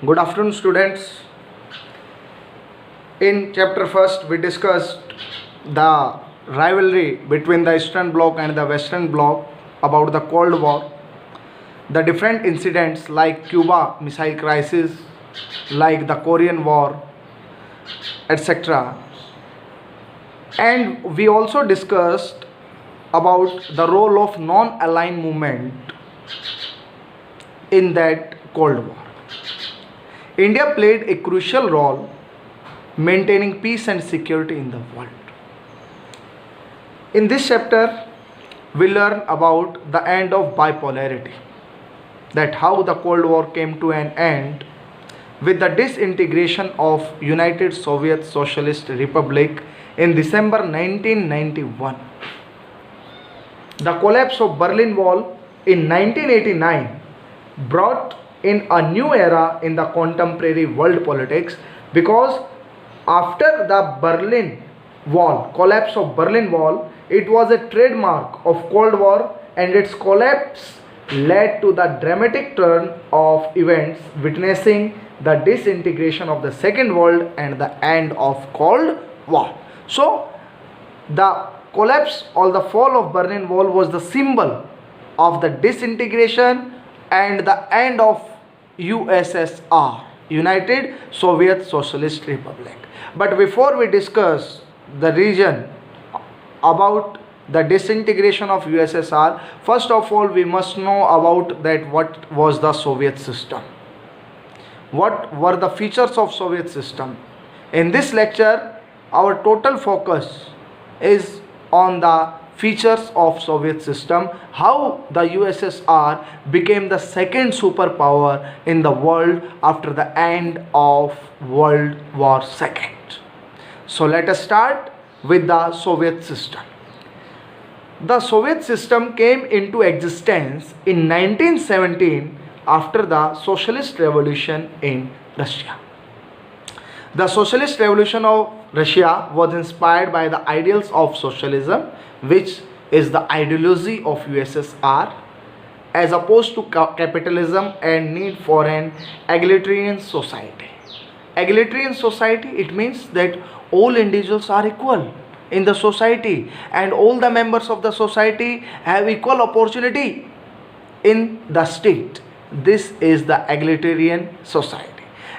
Good afternoon, students. In chapter first, we discussed the rivalry between the Eastern Bloc and the Western Bloc about the Cold War, the different incidents like Cuba Missile Crisis, like the Korean War, etc. And we also discussed about the role of non-aligned movement in that Cold War. India played a crucial role maintaining peace and security in the world. In this chapter, we learn about the end of bipolarity, that how the Cold War came to an end with the disintegration of United Soviet Socialist Republic in December 1991. The collapse of Berlin Wall in 1989 brought in a new era in the contemporary world politics, because after the Berlin Wall, collapse of Berlin Wall, it was a trademark of Cold War, and its collapse led to the dramatic turn of events witnessing the disintegration of the Second World and the end of Cold War. So the collapse or the fall of Berlin Wall was the symbol of the disintegration and the end of USSR, United Soviet Socialist Republic. But before we discuss the reason about the disintegration of USSR, first of all we must know about that what was the Soviet system. What were the features of Soviet system? In this lecture, our total focus is on the features of Soviet system, how the USSR became the second superpower in the world after the end of World War II. So let us start with the Soviet system. The Soviet system came into existence in 1917 after the Socialist Revolution in Russia. The Socialist Revolution of Russia was inspired by the ideals of socialism, which is the ideology of USSR, as opposed to capitalism and need for an egalitarian society. Egalitarian society, it means that all individuals are equal in the society and all the members of the society have equal opportunity in the state. This is the egalitarian society.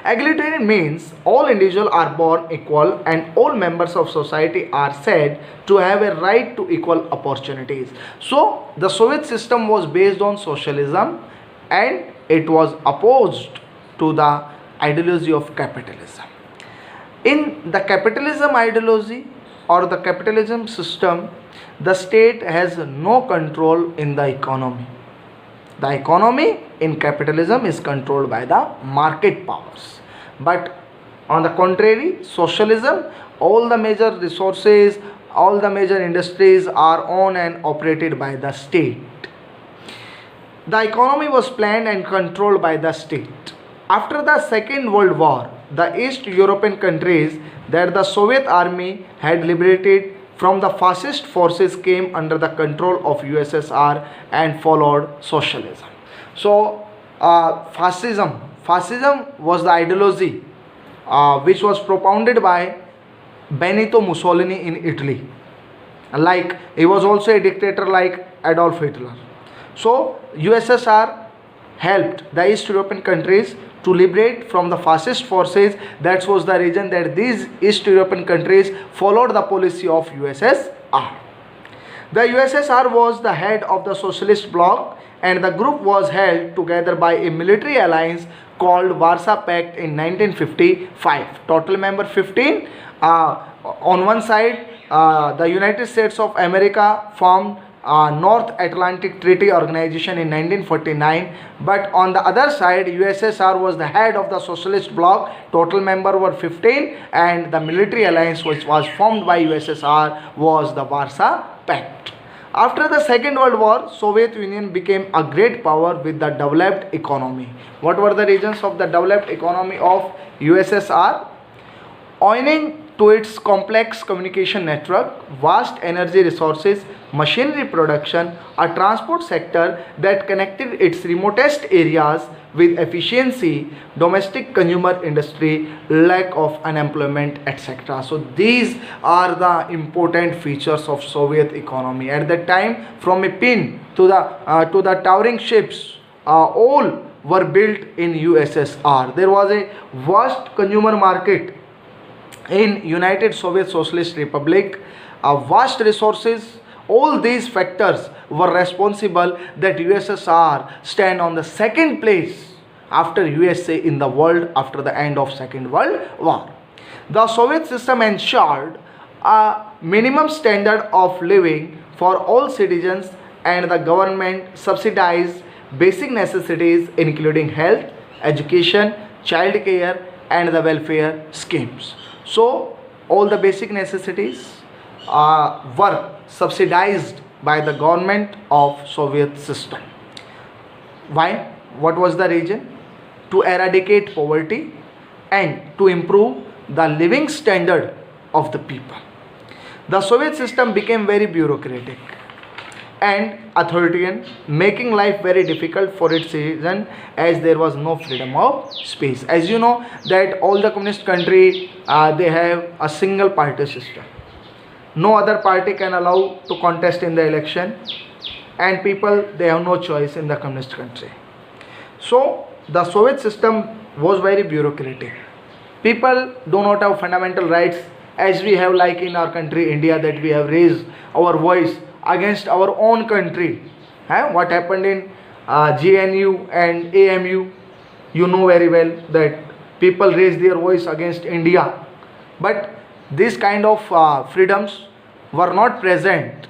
Egalitarian means all individuals are born equal and all members of society are said to have a right to equal opportunities. So the Soviet system was based on socialism and it was opposed to the ideology of capitalism. In the capitalism ideology or the capitalism system, the state has no control in the economy. The economy in capitalism is controlled by the market powers. But on the contrary, socialism, all the major resources, all the major industries are owned and operated by the state. The economy was planned and controlled by the state. After the Second World War, the East European countries that the Soviet army had liberated from the fascist forces came under the control of USSR and followed socialism. So fascism was the ideology which was propounded by Benito Mussolini in Italy. Like he was also a dictator like Adolf Hitler. So USSR helped the East European countries to liberate from the fascist forces. That was the reason that these East European countries followed the policy of USSR. The USSR was the head of the socialist bloc and the group was held together by a military alliance called Warsaw Pact in 1955. Total member 15. On one side, the United States of America formed North Atlantic Treaty Organization in 1949, but on the other side USSR was the head of the socialist bloc. Total member were 15 and the military alliance which was formed by USSR was the Warsaw Pact. After the Second World War, Soviet Union became a great power with the developed economy. What were the reasons of the developed economy of USSR? Owing to its complex communication network, vast energy resources, machinery production, a transport sector that connected its remotest areas with efficiency, domestic consumer industry, lack of unemployment, etc. So these are the important features of Soviet economy. At that time, from a pin to the towering ships, all were built in USSR. There was a vast consumer market in United Soviet Socialist Republic, vast resources. All these factors were responsible that USSR stand on the second place after USA in the world after the end of Second World War. The Soviet system ensured a minimum standard of living for all citizens, and the government subsidized basic necessities including health, education, child care, and the welfare schemes. So all the basic necessities were subsidized by the government of Soviet system. Why? What was the reason? To eradicate poverty and to improve the living standard of the people. The Soviet system became very bureaucratic and authoritarian, making life very difficult for its citizens as there was no freedom of space. As you know that all the communist country they have a single party system. No other party can allow to contest in the election, and people they have no choice in the communist country. So the Soviet system was very bureaucratic. People do not have fundamental rights as we have, like in our country India, that we have raised our voice against our own country. What happened in GNU and AMU, you know very well that people raised their voice against India. But these kind of freedoms were not present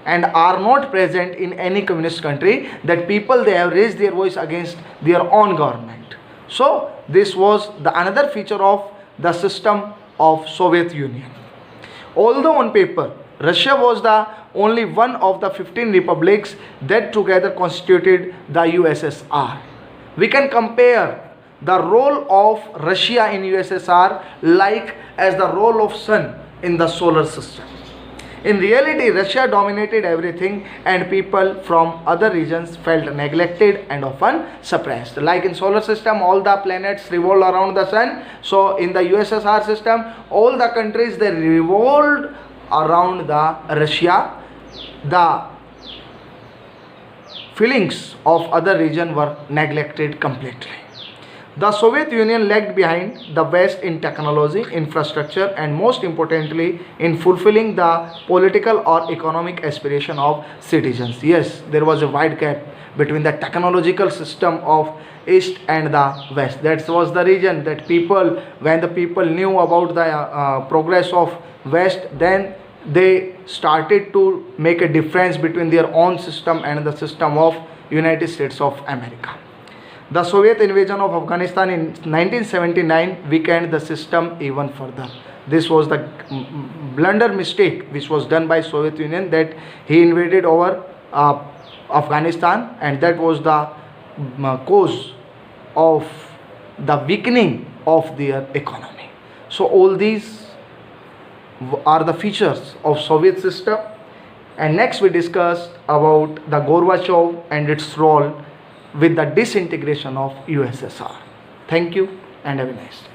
and are not present in any communist country, that people they have raised their voice against their own government. So this was the another feature of the system of Soviet Union. Although on paper Russia was the only one of the 15 republics that together constituted the USSR, we can compare the role of Russia in USSR like as the role of sun in the solar system. In reality, Russia dominated everything and people from other regions felt neglected and often suppressed. Like in solar system, all the planets revolve around the sun. So in the USSR system, all the countries they revolved around the Russia. The feelings of other region were neglected completely. The Soviet Union lagged behind the West in technology, infrastructure, and most importantly in fulfilling the political or economic aspiration of citizens. Yes, there was a wide gap between the technological system of East and the West. That was the reason that people, when the people knew about the progress of West, then they started to make a difference between their own system and the system of United States of America. The Soviet invasion of Afghanistan in 1979 weakened the system even further. This was the blunder mistake which was done by Soviet Union, that he invaded over Afghanistan, and that was the cause of the weakening of their economy. So all these are the features of Soviet system. And next we discussed about the Gorbachev and its role with the disintegration of USSR. Thank you and have a nice day.